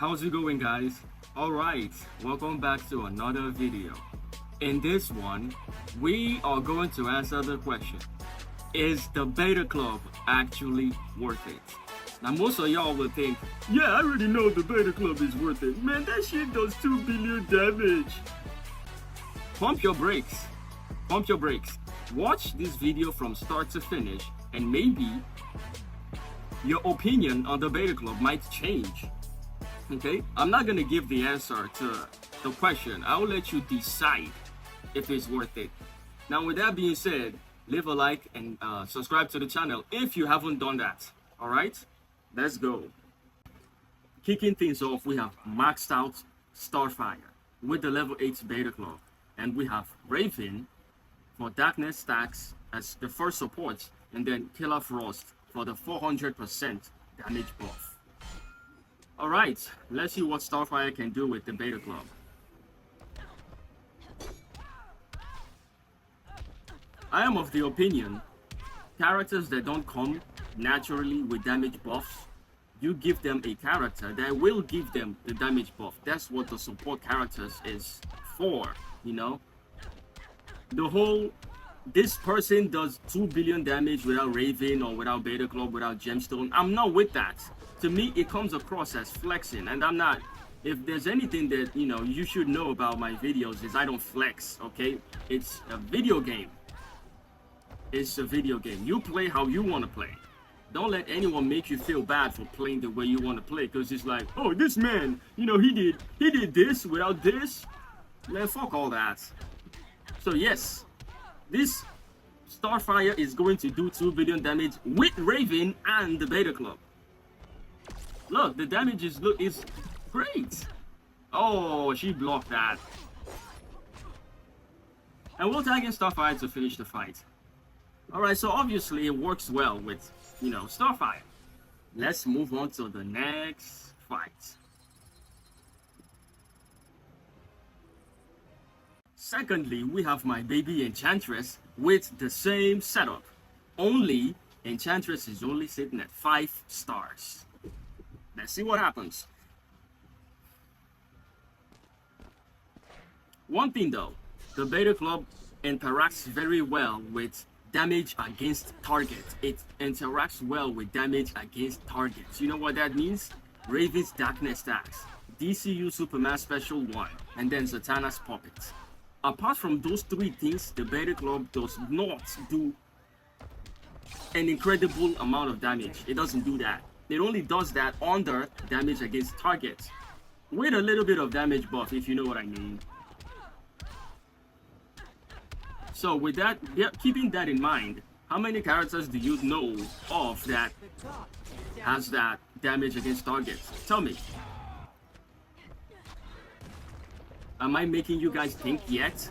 How's it going, guys? Alright, welcome back to another video. In this one, we are going to answer the question, is the beta club actually worth it? Now most of y'all will think, yeah, I already know the beta club is worth it. Man, that shit does 2 billion damage. Pump your brakes. Pump your brakes. Watch this video from start to finish and maybe your opinion on the beta club might change. Okay, I'm not gonna give the answer to the question. I will let you decide if it's worth it. Now, with that being said, leave a like and subscribe to the channel if you haven't done that. All right, let's go. Kicking things off, we have maxed out Starfire with the level 8 beta club, and we have Raven for Darkness stacks as the first support, and then Killer Frost for the 400% damage buff. Alright, let's see what Starfire can do with the beta club. I am of the opinion, characters that don't come naturally with damage buffs, you give them a character that will give them the damage buff. That's what the support characters is for, you know? The whole, this person does 2 billion damage without Raven or without beta club, without gemstone. I'm not with that. To me, it comes across as flexing, and I'm not. If there's anything that, you know, you should know about my videos is I don't flex, okay? It's a video game. It's a video game. You play how you want to play. Don't let anyone make you feel bad for playing the way you want to play, because it's like, oh, this man, you know, he did this without this. Man, fuck all that. So yes, this Starfire is going to do 2 billion damage with Raven and the beta club. Look, the damage is great. Oh, she blocked that. And we'll tag in Starfire to finish the fight. Alright, so obviously it works well with, you know, Starfire. Let's move on to the next fight. Secondly, we have my baby Enchantress with the same setup. Only Enchantress is only sitting at 5 stars. Let's see what happens. One thing though, the beta club interacts very well with damage against target. It interacts well with damage against targets. You know what that means? Raven's Darkness stacks, DCU Superman Special 1, and then Zatanna's Puppet. Apart from those 3 things, the beta club does not do an incredible amount of damage. It doesn't do that. It only does that under damage against targets, with a little bit of damage buff, if you know what I mean. So with that, keeping that in mind, how many characters do you know of that has that damage against targets? Tell me. Am I making you guys think yet?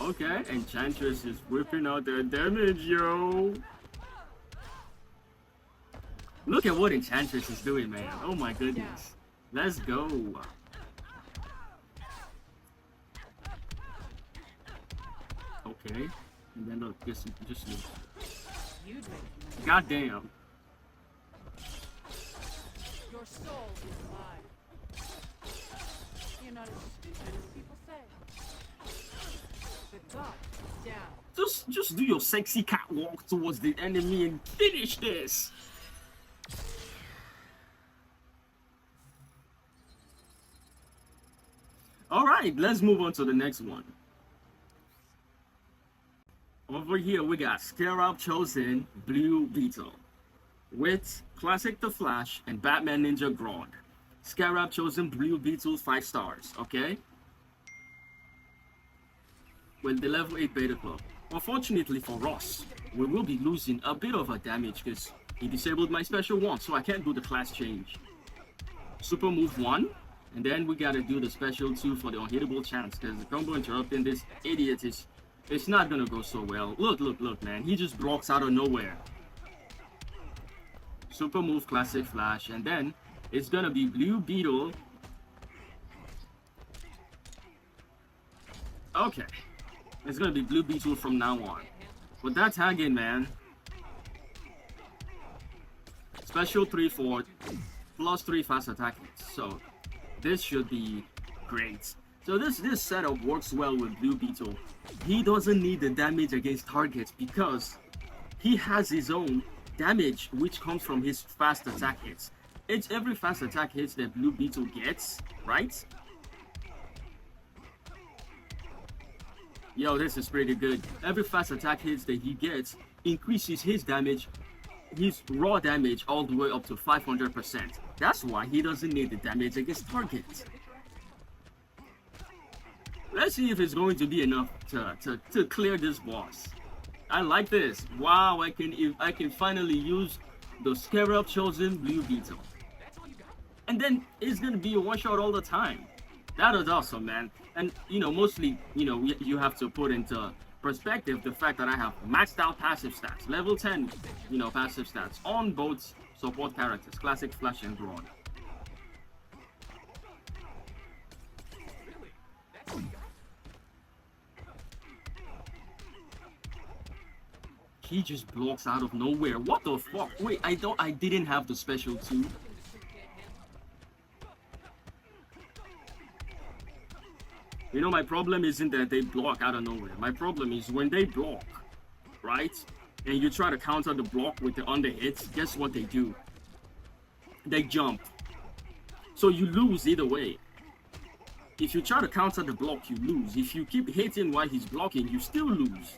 Okay, Enchantress is whipping out their damage, yo. Look at what Enchantress is doing, man. Oh my goodness. Let's go. Okay. And then look, just look. God damn. Your soul is alive. You're not as stupid as people say. The god is down. Just do your sexy catwalk towards the enemy and finish this. Alright, let's move on to the next one. Over here we got Scarab Chosen Blue Beetle with Classic the Flash and Batman Ninja Grodd. Scarab Chosen Blue Beetle 5 stars, okay? With the level 8 beta club. Unfortunately for Ross, we will be losing a bit of a damage because he disabled my special 1, so I can't do the class change. Super move 1, and then we gotta do the special 2 for the unhittable chance, because the combo interrupting this idiot is, it's not gonna go so well. Look, man, he just blocks out of nowhere. Super move, Classic Flash, and then it's gonna be Blue Beetle. Okay. It's gonna be Blue Beetle from now on. But that's tagging, man. Special 3-4 plus 3 fast attack hits. So this should be great. So this setup works well with Blue Beetle. He doesn't need the damage against targets because he has his own damage which comes from his fast attack hits. It's every fast attack hits that Blue Beetle gets, right? Yo, this is pretty good. Every fast attack hits that he gets increases his damage, his raw damage, all the way up to 500%. That's why he doesn't need the damage against targets. Let's see if it's going to be enough to clear this boss. I like this. Wow, I can finally use the Scarab Chosen Blue Beetle. And then it's gonna be a one-shot all the time. That is awesome, man. And mostly, you have to put into perspective the fact that I have maxed out passive stats, level 10, passive stats on both support characters, Classic, Flash, and Grodd. He just blocks out of nowhere. What the fuck? Wait, I didn't have the special too. My problem isn't that they block out of nowhere. My problem is when they block, right? And you try to counter the block with the under hits, guess what they do? They jump. So you lose either way. If you try to counter the block, you lose. If you keep hitting while he's blocking, you still lose.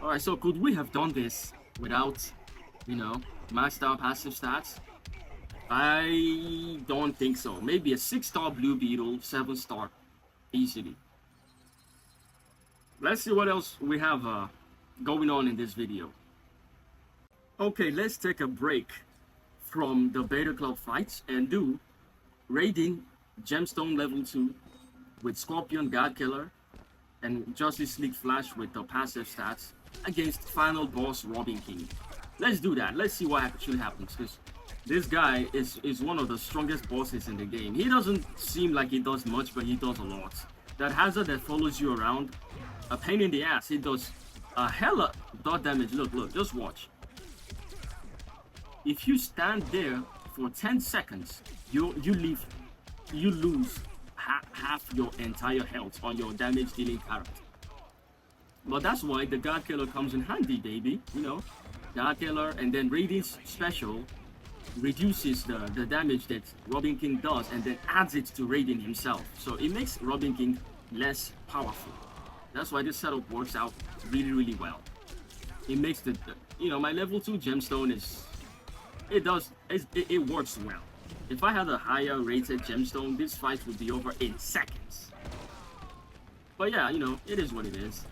Alright, so could we have done this without, maxed out passive stats? I don't think so. Maybe a 6-star Blue Beetle, 7-star, easily. Let's see what else we have going on in this video. Okay, let's take a break from the Beta Club fights and do Raiding Gemstone level 2 with Scorpion God Killer and Justice League Flash with the passive stats against final boss Robin King. Let's do that. Let's see what actually happens, because this guy is one of the strongest bosses in the game. He doesn't seem like he does much, but he does a lot. That hazard that follows you around, a pain in the ass. He does a hella dot damage. Look, just watch. If you stand there for 10 seconds, you lose half your entire health on your damage dealing character. But that's why the God Killer comes in handy, baby. God Killer, and then Radiant's special reduces the damage that Robin King does and then adds it to Radiant himself. So it makes Robin King less powerful. That's why this setup works out really, really well. It makes my level 2 gemstone it works well. If I had a higher rated gemstone, this fight would be over in seconds. But yeah, it is what it is.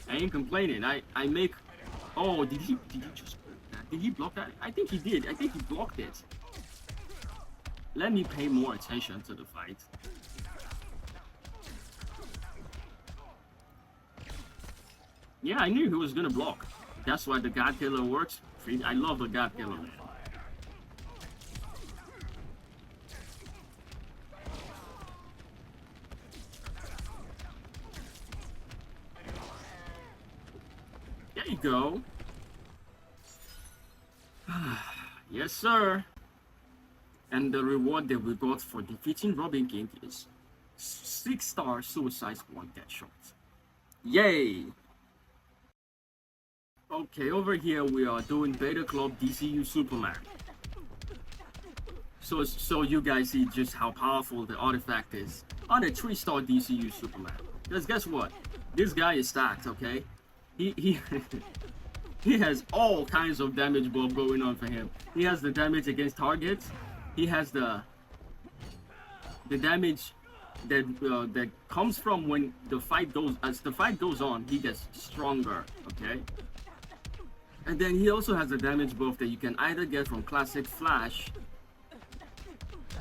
I ain't complaining. I make. Oh, did he just? Did he block that? I think he did. I think he blocked it. Let me pay more attention to the fight. Yeah, I knew he was gonna block. That's why the God Killer works. I love the God Killer, man. There you go. Yes, sir. And the reward that we got for defeating Robin King is 6-star Suicide Squad Deadshot. Yay! Okay, over here we are doing Beta Club DCU Superman. So you guys see just how powerful the artifact is on a 3-star DCU Superman. Because guess what? This guy is stacked, okay? He he has all kinds of damage buff going on for him. He has the damage against targets. He has the damage that comes from when the fight goes. As the fight goes on, he gets stronger. Okay. And then he also has the damage buff that you can either get from Classic Flash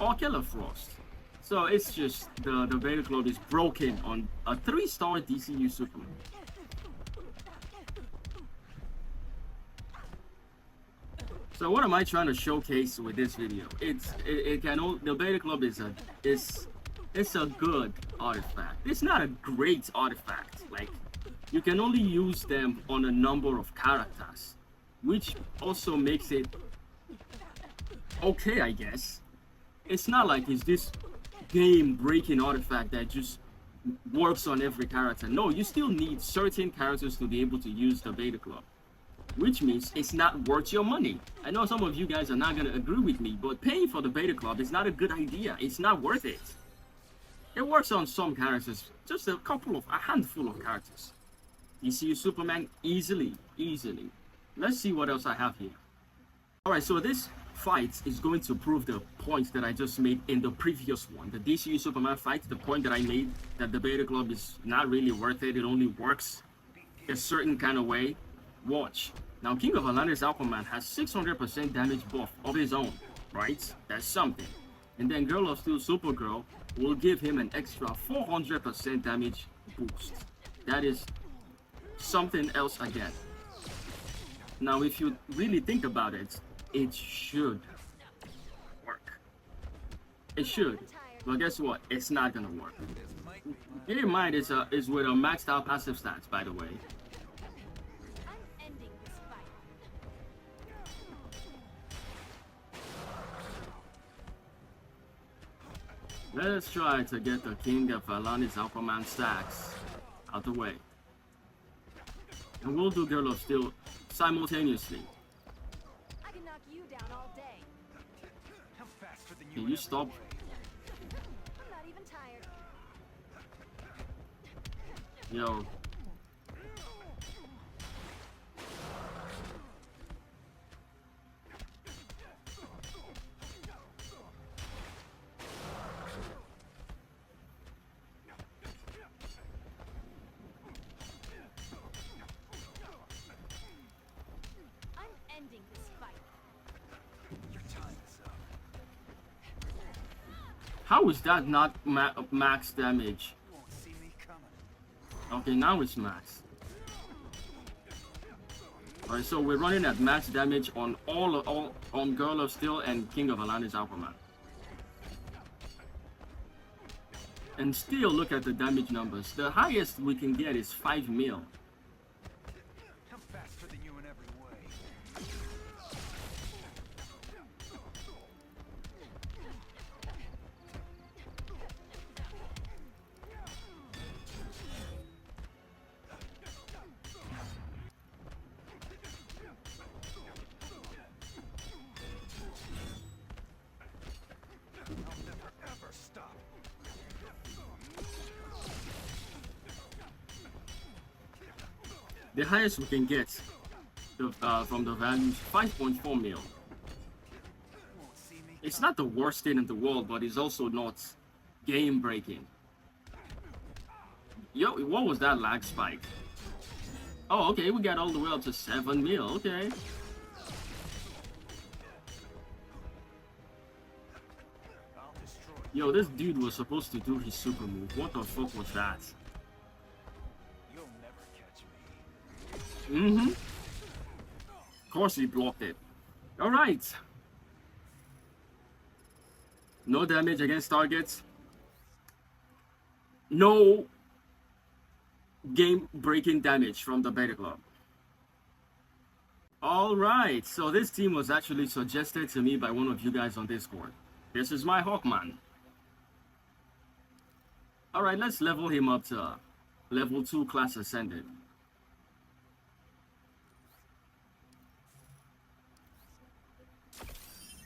or Killer Frost. So it's just the beta club is broken on a 3-star DCU Superman. So what am I trying to showcase with this video? The beta club is a good artifact. It's not a great artifact. Like, you can only use them on a number of characters, which also makes it okay, I guess. It's not like it's this game-breaking artifact that just works on every character. No, you still need certain characters to be able to use the beta club, which means it's not worth your money. I know some of you guys are not going to agree with me, but paying for the beta club is not a good idea. It's not worth it. It works on some characters, just a handful of characters. DCU Superman easily. Let's see what else I have here. Alright, so this fight is going to prove the point that I just made in the previous one. The DCU Superman fight, the point that I made that the beta club is not really worth it. It only works a certain kind of way. Watch. Now, King of Atlantis Aquaman has 600% damage buff of his own, right? That's something. And then Girl of Steel Supergirl will give him an extra 400% damage boost. That is something else again. Now, if you really think about it, it should work. It should. But guess what? It's not gonna work. Keep in mind, is with a maxed out passive stats, by the way. Let's try to get the King of Atlantis Aquaman stacks out the way. And we'll do Girl of Steel simultaneously. I can knock you down all day. Can you stop? I'm not even tired. Yo. Ending this fight. Your time is up. How is that not max damage? You won't see me coming. Okay, now it's max. Alright, so we're running at max damage on all on Girl of Steel and King of Atlantis Aquaman. And still look at the damage numbers. The highest we can get is 5 mil. I'm faster than you in every way. I'll never ever stop. The highest we can get from the values 5.4 mil. You won't see me. It's not the worst thing in the world, but it's also not game breaking. Yo, what was that lag spike? Oh, okay, we got all the way up to 7 mil. Okay. I'll destroy Yo, you. this dude was supposed to do his super move. What the fuck was that? You'll never catch me. Mm-hmm. Of course he blocked it. Alright. No damage against targets. No game-breaking damage from the beta club. Alright, so this team was actually suggested to me by one of you guys on Discord. This is my Hawkman. Alright, let's level him up to level 2 class ascended.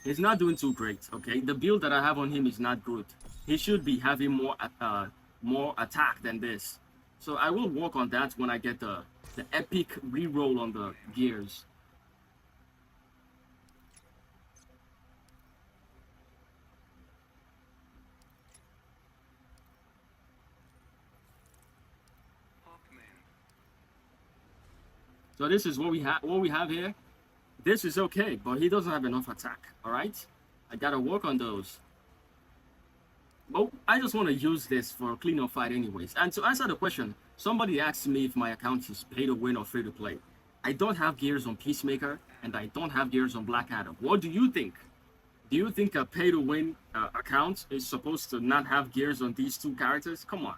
He's not doing too great, okay? The build that I have on him is not good. He should be having more attack than this. So I will work on that when I get the epic reroll on the gears. So this is what we have here. This is okay, but he doesn't have enough attack, all right? I gotta work on those. But I just want to use this for a cleanup fight anyways. And to answer the question, somebody asked me if my account is pay to win or free to play. I don't have gears on Peacemaker, and I don't have gears on Black Adam. What do you think? Do you think a pay to win account is supposed to not have gears on these two characters? Come on.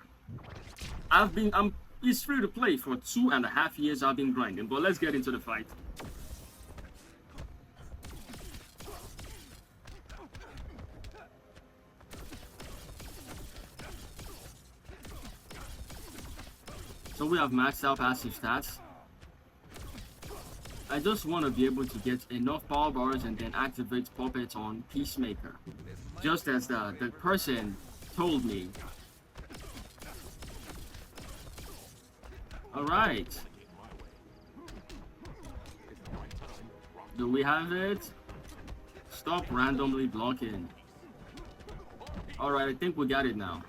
It's free to play for 2.5 years. I've been grinding, but let's get into the fight. So we have maxed out passive stats. I just want to be able to get enough power bars and then activate Puppet on Peacemaker. Just as the person told me. Alright. Do we have it? Stop randomly blocking. Alright, I think we got it now.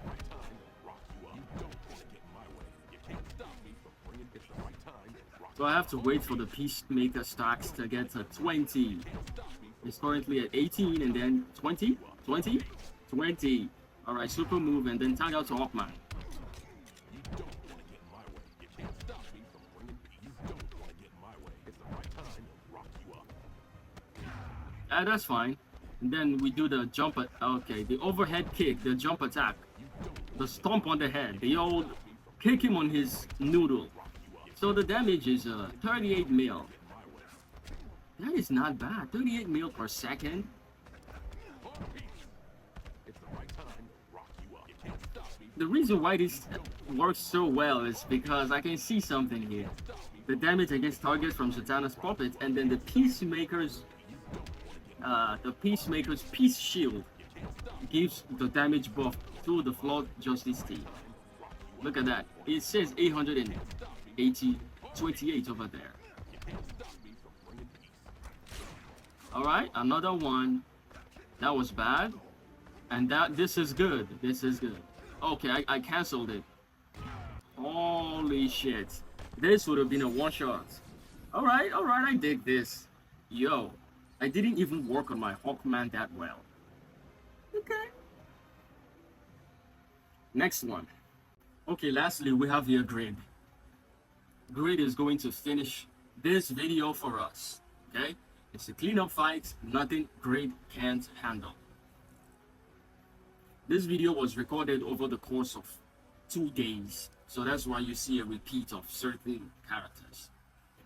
So I have to wait for the Peacemaker stacks to get to 20. It's currently at 18 and then 20, 20, 20. Alright, super move and then tag out to Hawkman. That's fine. And then we do the jump, okay, the overhead kick, the jump attack, the stomp on the head, the old kick him on his noodle. So the damage is 38 mil. That is not bad. 38 mil per second. The reason why this works so well is because I can see something here. The damage against targets from Zatanna's Puppet, and then the Peacemaker's Peace Shield gives the damage buff to the Flawed Justice team. Look at that. It says 828 over there. Alright, another one. That was bad. And this is good. This is good. Okay, I canceled it. Holy shit. This would have been a one-shot. Alright, I dig this. Yo, I didn't even work on my Hawkman that well. Okay. Next one. Okay, lastly, we have here Grid. Grid is going to finish this video for us. Okay? It's a cleanup fight, nothing Grid can't handle. This video was recorded over the course of 2 days, so that's why you see a repeat of certain characters.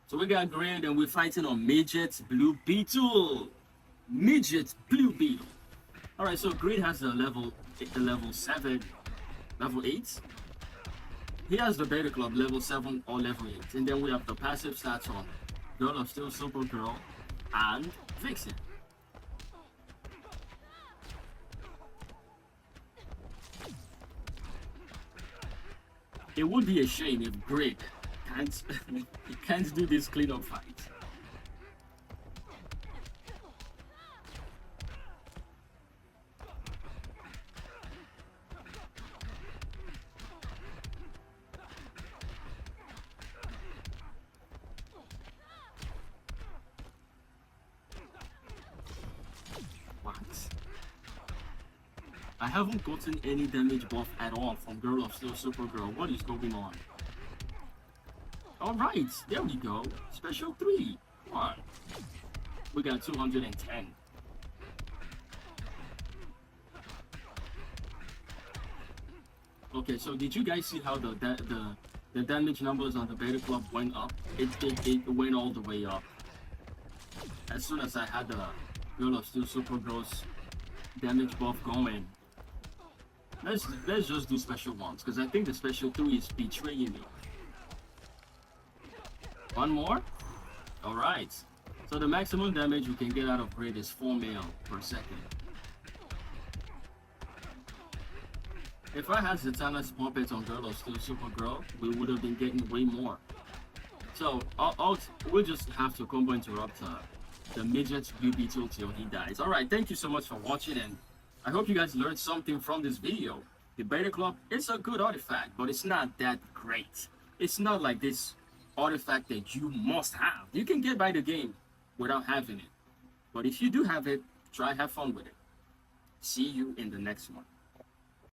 So we got Grid and we're fighting on Midget Blue Beetle. Midget Blue Beetle. Alright, so Grid has the level 7, level 8. He has the Beta Club level 7 or level 8. And then we have the passive stats on Girl of Steel, Supergirl, and Vixen. It would be a shame if Grid can't do this cleanup fight. I haven't gotten any damage buff at all from Girl of Steel Supergirl. What is going on? Alright, there we go. Special 3. Come on. We got 210. Okay, so did you guys see how the damage numbers on the Beta Club went up? It went all the way up. As soon as I had the Girl of Steel Supergirl's damage buff going. Let's just do special ones, because I think the special 3 is betraying me. One more? Alright. So the maximum damage we can get out of Grid is 4 mil per second. If I had Zatanna's Puppet on Girl of Steel Supergirl, we would have been getting way more. So we'll just have to combo interrupt the Midget Blue Beetle till he dies. Alright, thank you so much for watching, and I hope you guys learned something from this video. The Beta Club is a good artifact, but it's not that great. It's not like this artifact that you must have. You can get by the game without having it. But if you do have it, try have fun with it. See you in the next one.